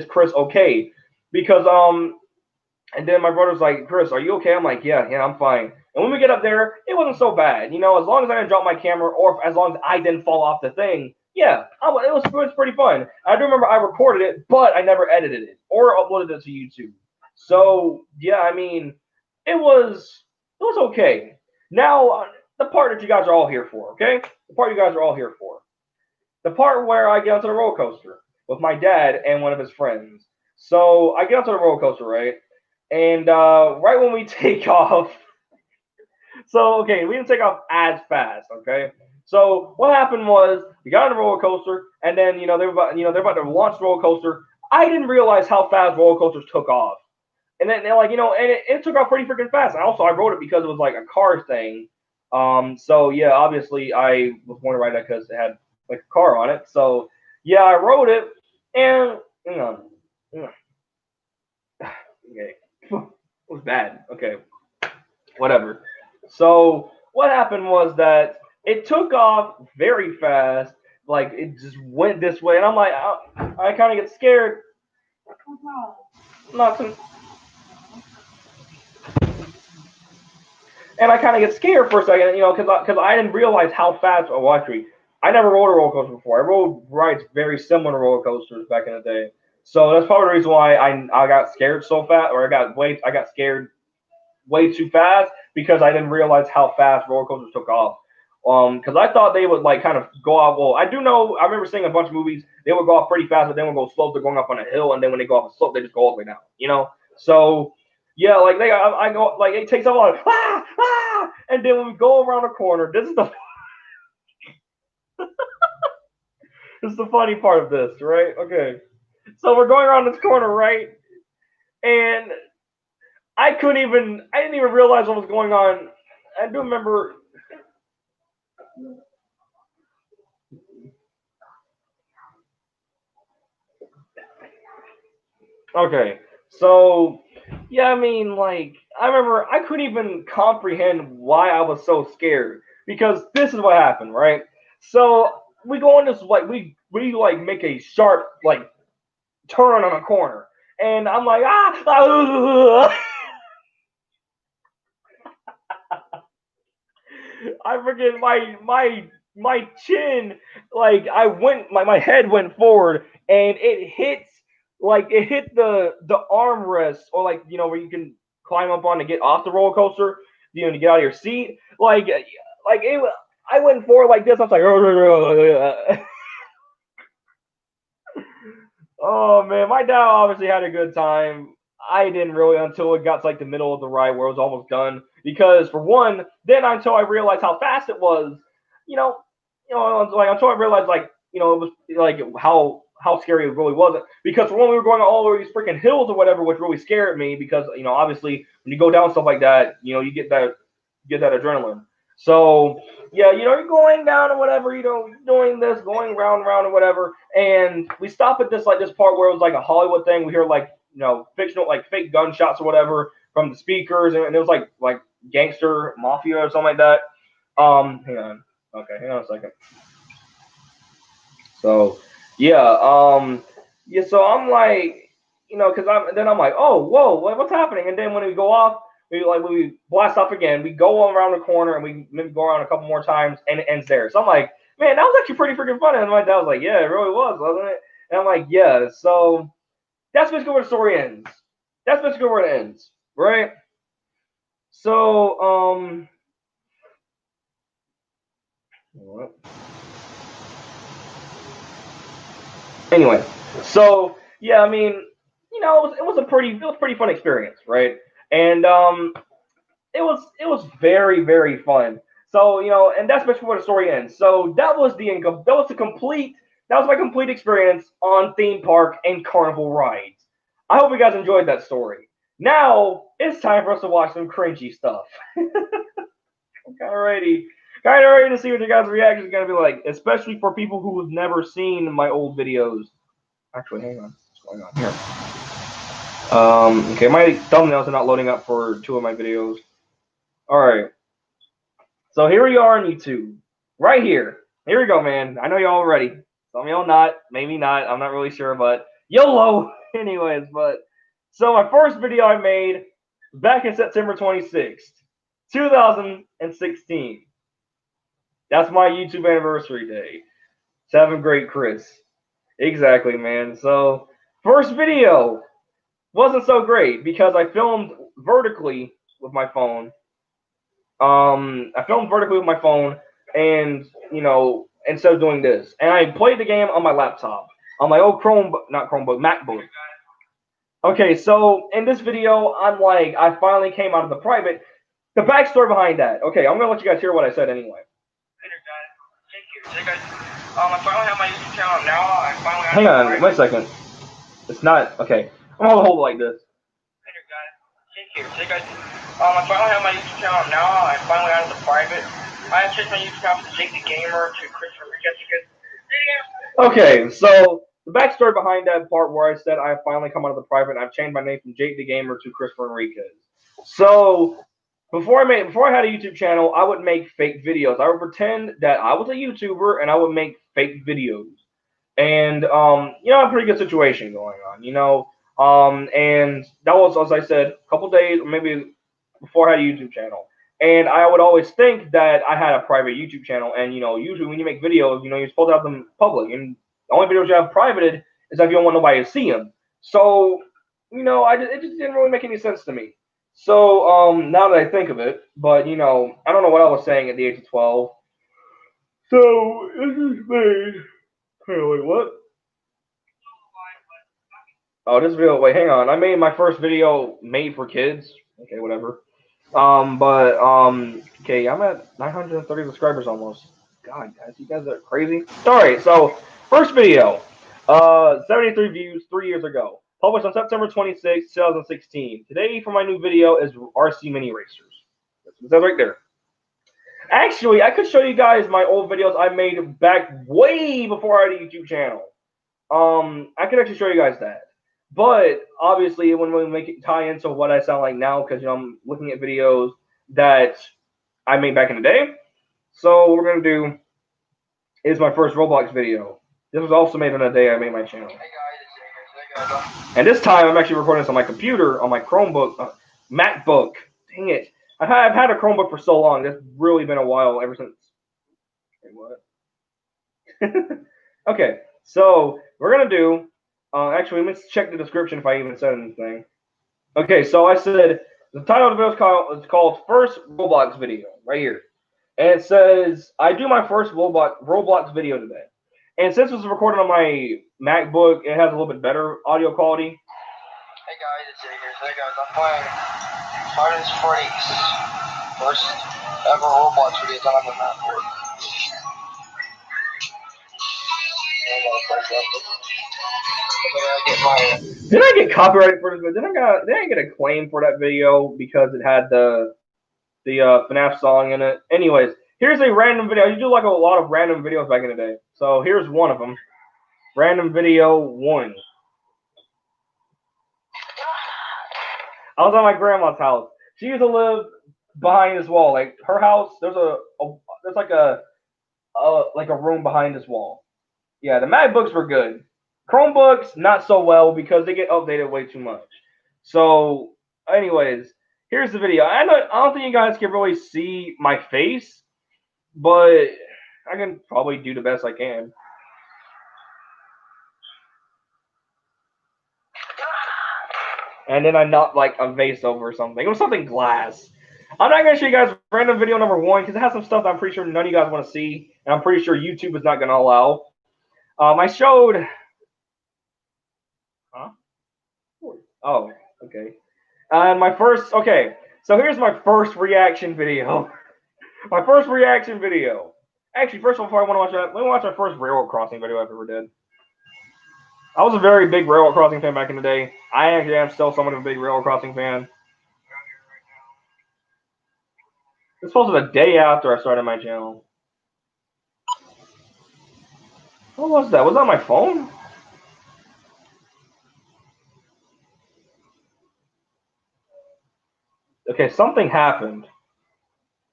Chris okay?" Because and then my brother's like, "Chris, are you okay?" I'm like, "Yeah, I'm fine." And when we get up there, it wasn't so bad. As long as I didn't drop my camera or as long as I didn't fall off the thing, yeah, it was pretty fun. I do remember I recorded it, but I never edited it or uploaded it to YouTube. So yeah, I mean, it was okay. Now the part that you guys are all here for, okay? The part you guys are all here for. The part where I get onto the roller coaster with my dad and one of his friends. So I get onto the roller coaster, right? And right when we take off, so okay, we didn't take off as fast, okay. So what happened was we got on the roller coaster, and then they're about to launch the roller coaster. I didn't realize how fast roller coasters took off, and then they're like, and it took off pretty freaking fast. And also, I rode it because it was like a car thing. So yeah, obviously I was going to ride that because it had like a car on it. So yeah, I rode it, and okay, it was bad. Okay, whatever. So what happened was that it took off very fast, like it just went this way, and I'm like, I kind of get scared. Nothing. And I kind of get scared for a second, because I didn't realize how fast. Oh, actually, I never rode a roller coaster before. I rode rides very similar to roller coasters back in the day, so that's probably the reason why I got scared so fast, or I got scared way too fast because I didn't realize how fast roller coasters took off. Because I thought they would like kind of go off. Well, I do know. I remember seeing a bunch of movies. They would go off pretty fast, but then would go slow. They're going up on a hill, and then when they go off a slope, they just go all the way down. You know. So yeah, like I go like it takes a lot of and then when we go around the corner, this is the this is the funny part of this, right? Okay, so we're going around this corner, right? And I didn't even realize what was going on. I do remember. Okay, so yeah, I mean, like I remember I couldn't even comprehend why I was so scared because this is what happened, right? So we go in this like we like make a sharp like turn on a corner, and I'm like I forget my chin like my head went forward and it hit the armrest or like where you can climb up on to get off the roller coaster to get out of your seat like it I went forward like this. I was like oh man, my dad obviously had a good time. I didn't really until it got to like the middle of the ride where it was almost done. Because for one, then until I realized how fast it was, you know, like until I realized like it was like how scary it really wasn't. Because for one, we were going all over these freaking hills or whatever, which really scared me. Because obviously when you go down stuff like that, you get that adrenaline. So yeah, you're going down or whatever, doing this, going round and round or whatever, and we stop at this part where it was like a Hollywood thing. We hear like fictional like fake gunshots or whatever from the speakers, and it was like gangster mafia or something like that. Hang on, okay, hang on a second. So yeah, yeah. So I'm like, because I'm like, oh, whoa, what's happening? And then when we go off, we blast off again. We go around the corner and we maybe go around a couple more times, and it ends there. So I'm like, man, that was actually pretty freaking fun. And my dad was like, yeah, it really was, wasn't it? And I'm like, yeah. So that's basically where the story ends. That's basically where it ends, right? So anyway, so yeah, I mean, it was pretty fun experience, right? And it was very very fun. So and that's basically where the story ends. So that was my complete experience on theme park and carnival rides. I hope you guys enjoyed that story. Now it's time for us to watch some cringy stuff. I'm kind of ready to see what your guys' reaction is gonna be like, especially for people who have never seen my old videos. Actually, hang on, what's going on here? Okay, my thumbnails are not loading up for two of my videos. All right. So here we are on YouTube. Right here. Here we go, man. I know y'all ready. Some of y'all not. Maybe not. I'm not really sure, but YOLO! Anyways, but so my first video I made back in September 26th, 2016. That's my YouTube anniversary day. 7th grade Chris. Exactly, man. So first video wasn't so great because I filmed vertically with my phone. I filmed vertically with my phone, and instead of doing this, and I played the game on my laptop, on my old not Chromebook, MacBook. Okay, so in this video, I finally came out of the private. The backstory behind that. Okay, I'm gonna let you guys hear what I said anyway. Hey guys, I finally have my YouTube channel now. Hang on, wait a second. It's not okay. I'm gonna hold it like this. Hey guys, I finally have my YouTube channel now. I finally out of the private. I have changed my YouTube channel from Jake the Gamer to Christopher Enriquez. Okay, so the backstory behind that part where I said I finally come out of the private, and I've changed my name from Jake the Gamer to Christopher Enriquez. So before I had a YouTube channel, I would make fake videos. I would pretend that I was a YouTuber and I would make fake videos. And a pretty good situation going on, and that was, as I said, a couple days, maybe before I had a YouTube channel. And I would always think that I had a private YouTube channel. And usually when you make videos, you're supposed to have them public. And the only videos you have privated is if you don't want nobody to see them. So it just didn't really make any sense to me. So now that I think of it, but I don't know what I was saying at the age of 12. So this is made. Hey, wait, what? Oh, this video. Wait, hang on. I made my first video made for kids. Okay, whatever. Okay, I'm at 930 subscribers almost. God, guys, you guys are crazy. All right, so first video, 73 views 3 years ago, published on September 26, 2016. Today, for my new video, is RC Mini Racers. That's right there. Actually, I could show you guys my old videos I made back way before I had a YouTube channel. I could actually show you guys that. But obviously, when we make it tie into what I sound like now, because I'm looking at videos that I made back in the day. So what we're gonna do is my first Roblox video. This was also made on the day I made my channel. And this time I'm actually recording this on my computer, on my Chromebook, MacBook. Dang it! I've had a Chromebook for so long. It's really been a while ever since. Wait, what? Okay, so we're gonna do. Actually, let's check the description if I even said anything. Okay, so I said the title of the video is called First Roblox Video, right here. And it says, I do my first Roblox video today. And since it was recorded on my MacBook, it has a little bit better audio quality. Hey guys, it's Jay here. Hey guys, I'm playing Hardest Freaks. First ever Roblox video done on the MacBook. Did I get copyrighted for this video? Did I get a claim for that video because it had the FNAF song in it? Anyways, here's a random video. You do like a lot of random videos back in the day. So here's one of them. Random video 1. I was at my grandma's house. She used to live behind this wall. Like her house, there's like a room behind this wall. Yeah, the MacBooks were good. Chromebooks, not so well because they get updated way too much. So, anyways, here's the video. I don't think you guys can really see my face, but I can probably do the best I can. And then I knocked like a vase over or something. It was something glass. I'm not going to show you guys random video number 1 because it has some stuff that I'm pretty sure none of you guys want to see. And I'm pretty sure YouTube is not going to allow. I showed... Huh? Oh, okay. And my first... Okay, so here's my first reaction video. My first reaction video. Actually, first of all, before I want to watch that, let me watch my first Railroad Crossing video I ever did. I was a very big Railroad Crossing fan back in the day. I actually am still somewhat of a big Railroad Crossing fan. This was the day after I started my channel. What was that? Was that my phone? Okay, something happened.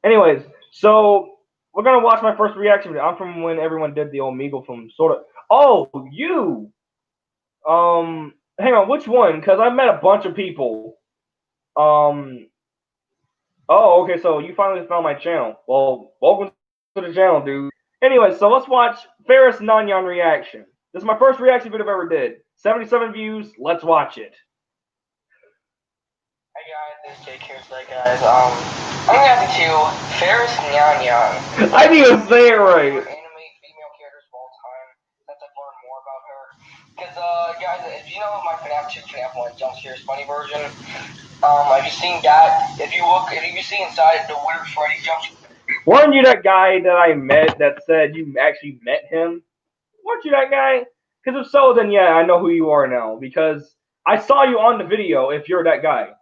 Anyways, so we're gonna watch my first reaction video. I'm from when everyone did the Omegle from sort of. Oh, you. Hang on, which one? Because I met a bunch of people. Oh, okay, so you finally found my channel. Well, welcome to the channel, dude. Anyway, so let's watch Ferris Nanyan reaction. This is my first reaction video I've ever did. 77 views. Let's watch it. Hey guys, this is Jake here. So guys, I'm reacting to Ferris Nanyan. I didn't even say it right. Animate female characters of all time. Since I've learned more about her. Because guys, if you know my FNAF 2, FNAF 1 Jump Scares Funny version, have you seen that? If you see inside the weird Freddy jump. Weren't you that guy that I met that said you actually met him? Weren't you that guy? Because if so, then yeah, I know who you are now. Because I saw you on the video if you're that guy.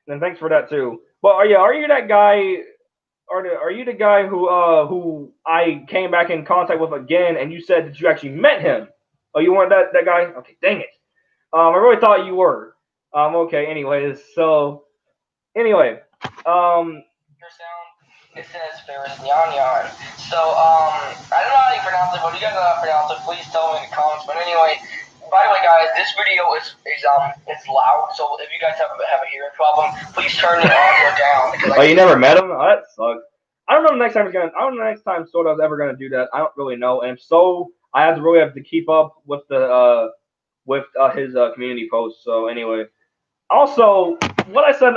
And thanks for that too. But are you that guy? Are you the guy who I came back in contact with again, and you said that you actually met him? Oh, you weren't that guy? Okay, dang it. I really thought you were. Okay. Anyways, so anyway, Your sound. It says Ferris Nanyan. So I don't know how you pronounce it, but if you guys know how to pronounce it, please tell me in the comments. But anyway. By the way, guys, this video is it's loud, so if you guys have a hearing problem, please turn the audio down. Oh, you never met him? Oh, that sucks. I don't know the next time Sordo's ever gonna do that. I don't really know, and so I have to keep up with the his community posts. So anyway, also what I said,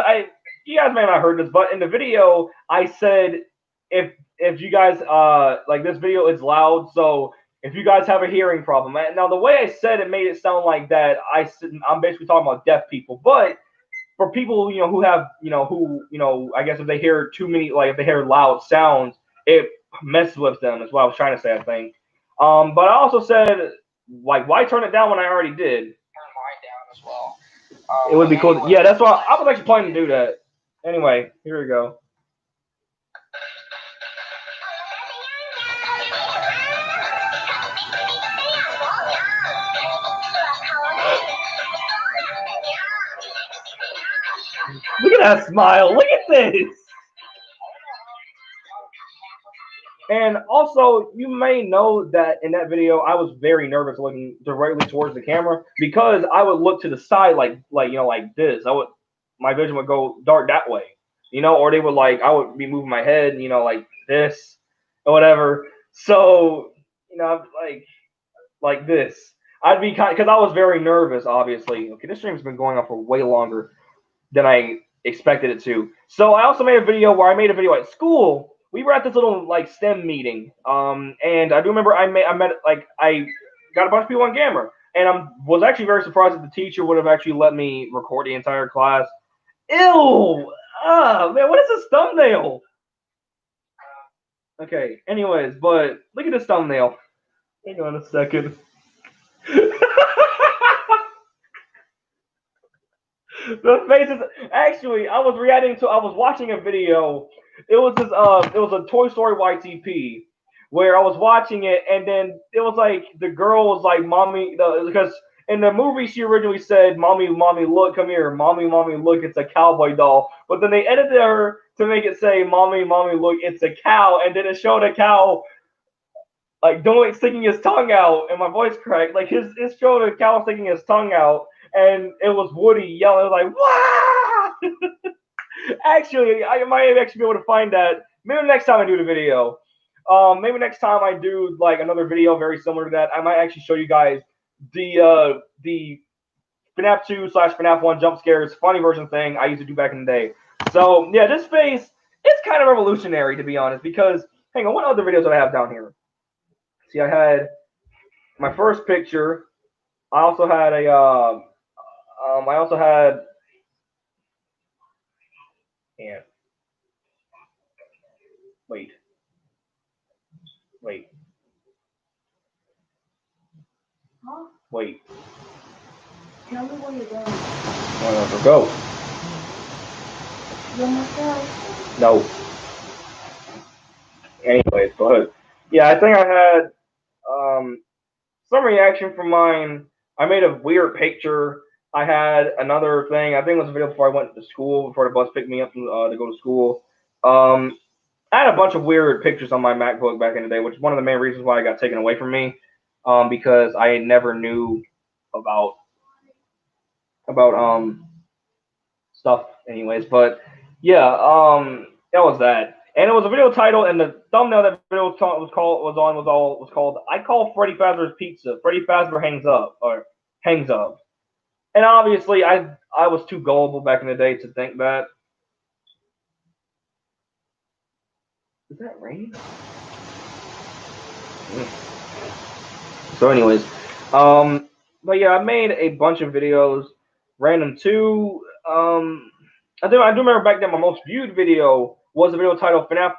you guys may not have heard this, but in the video I said if you guys like this video is loud, so if you guys have a hearing problem, now the way I said it made it sound like that I'm basically talking about deaf people, but for people who have I guess if they hear too many, like if they hear loud sounds, it messes with them. Is what I was trying to say, I think. But I also said, like, why turn it down when I already did? Turn mine down as well. It would be cool. Yeah, that's why I was actually planning to do that. Anyway, here we go. Look at that smile. Look at this. And also, you may know that in that video, I was very nervous looking directly towards the camera because I would look to the side like this. My vision would go dark that way, or they would I would be moving my head, like this or whatever. So, like this. I'd be because I was very nervous, obviously. Okay, this stream's been going on for way longer than I expected it to. So I also made a video where I made a video at school. We were at this little STEM meeting, and I do remember I got a bunch of people on camera, and I was actually very surprised that the teacher would have actually let me record the entire class. Ew! Man, what is this thumbnail? Okay, anyways, but look at this thumbnail. Hang on a second. The faces. Actually, I was watching a video. It was a Toy Story YTP where I was watching it, and then it was like the girl was like, "Mommy," because in the movie she originally said, "Mommy, mommy, look, come here, mommy, mommy, look, it's a cowboy doll." But then they edited her to make it say, "Mommy, mommy, look, it's a cow," and then it showed a cow sticking his tongue out, and my voice cracked. Like it showed a cow sticking his tongue out. And it was Woody yelling like, "Wah!" Actually, I might actually be able to find that. Maybe next time I do the video. Maybe next time I do another video very similar to that, I might actually show you guys the FNAF 2 / FNAF 1 jump scares funny version thing I used to do back in the day. So yeah, this face it's kind of revolutionary to be honest, because hang on, what other videos do I have down here? See, I had my first picture. I also had yeah. Wait. Huh? Wait. Tell me where you're going. Go. You almost there. No. Anyways, but yeah, I think I had some reaction from mine. I made a weird picture. I had another thing. I think it was a video before I went to school, before the bus picked me up to go to school. I had a bunch of weird pictures on my MacBook back in the day, which is one of the main reasons why it got taken away from me, because I never knew about stuff anyways. But yeah, that was that. And it was a video title, and the thumbnail that video was called "I Call Freddy Fazbear's Pizza. Freddy Fazbear hangs up." And obviously, I was too gullible back in the day to think that. Is that rain? So, anyways, but yeah, I made a bunch of videos. Random 2. I do remember back then my most viewed video was a video titled FNAF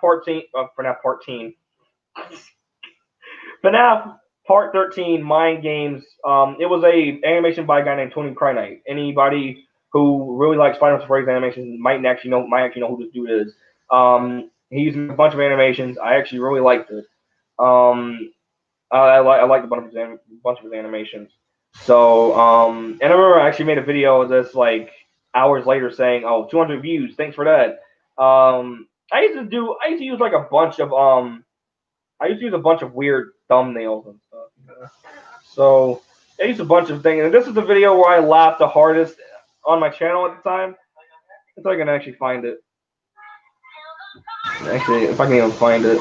FNAF Part 13 Mind Games. It was a animation by a guy named Tony Krynite. Anybody who really likes Final Fantasy animations might actually know who this dude is. He's a bunch of animations. I actually really liked it. I liked a bunch of his animations. So, and I remember I actually made a video of this hours later saying, "Oh, 200 views, thanks for that." I used to use a bunch of weird thumbnails and stuff. So I used a bunch of things, and this is the video where I laughed the hardest on my channel at the time. If I can actually find it. Actually, if I can even find it.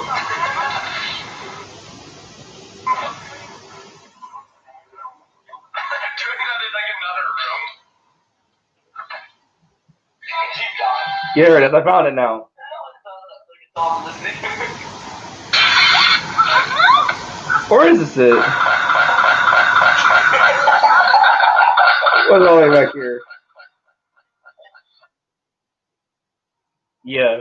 Yeah, there it is. I found it now. Stop listening. Or is this it? What's all the way back here? Yeah.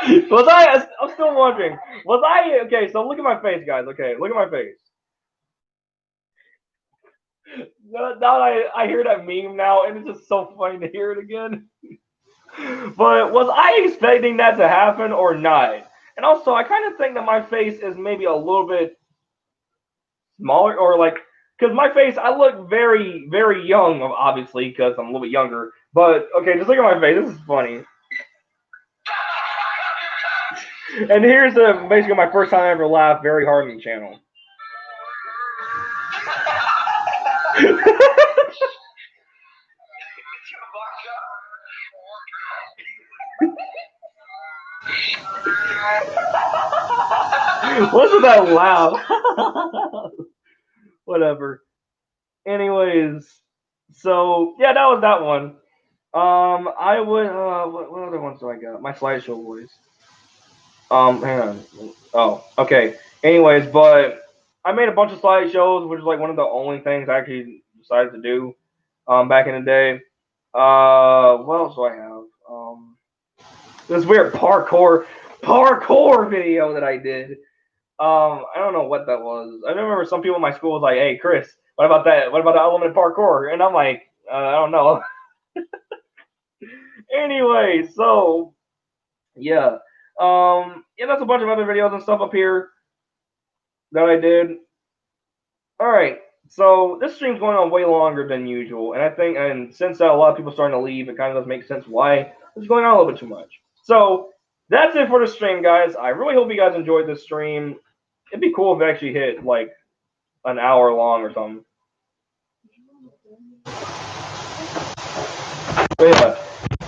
I'm still wondering. Was I okay? So look at my face, guys. Okay, look at my face. Now I hear that meme now, and it's just so funny to hear it again. But was I expecting that to happen or not? And also, I kind of think that my face is maybe a little bit smaller, or like, because my face, I look very, very young, obviously, because I'm a little bit younger. But okay, just look at my face. This is funny. And here's basically my first time I ever laughed very hard on the channel. Wasn't that loud? Whatever. Anyways, so yeah, that was that one. I would. What other ones do I got? My slideshow voice. Hang on. Oh, okay. Anyways, but I made a bunch of slideshows, which is like one of the only things I actually decided to do. Back in the day. What else do I have? This weird parkour video that I did. I don't know what that was. I remember some people in my school was like, "Hey, Chris, what about that? What about the unlimited parkour?" And I'm like, I don't know. Anyway, so yeah, yeah, that's a bunch of other videos and stuff up here that I did. All right, so this stream's going on way longer than usual, and I think, and since a lot of people are starting to leave, it kind of does make sense why it's going on a little bit too much. So that's it for the stream, guys. I really hope you guys enjoyed this stream. It'd be cool if it actually hit like an hour long or something. But yeah,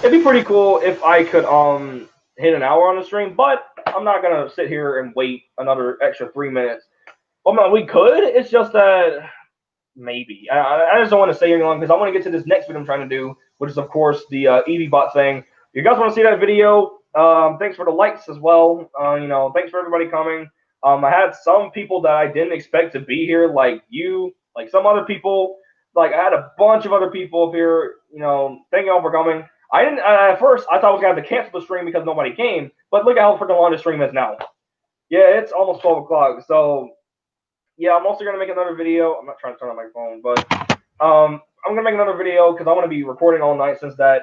it'd be pretty cool if I could hit an hour on the stream, but I'm not gonna sit here and wait another extra 3 minutes. Well, man, we could. It's just that maybe I just don't want to stay here any long because I want to get to this next video I'm trying to do, which is of course the EV-bot thing. If you guys want to see that video, thanks for the likes as well. Thanks for everybody coming. I had some people that I didn't expect to be here, like you, like some other people. Like I had a bunch of other people up here. Thank y'all for coming. I didn't at first. I thought I was gonna have to cancel the stream because nobody came. But look at how freaking long the stream is now. Yeah, it's almost 12 o'clock. So yeah, I'm also gonna make another video. I'm not trying to turn on my phone, but I'm gonna make another video because I want to be recording all night. Since that,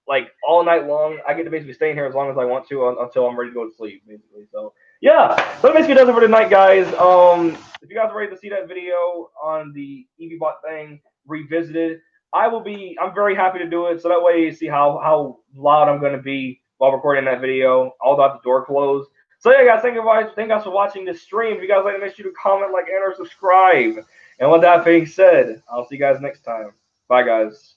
like all night long, I get to basically stay in here as long as I want to until I'm ready to go to sleep, basically. So yeah, so that basically does it for tonight, guys. If you guys are ready to see that video on the EV-bot thing revisited, I'm very happy to do it. So that way you see how loud I'm gonna be while recording that video, although I have the door closed. So yeah, guys, thank you guys for watching this stream. If you guys like to, make sure to comment, like, and or subscribe. And with that being said, I'll see you guys next time. Bye, guys.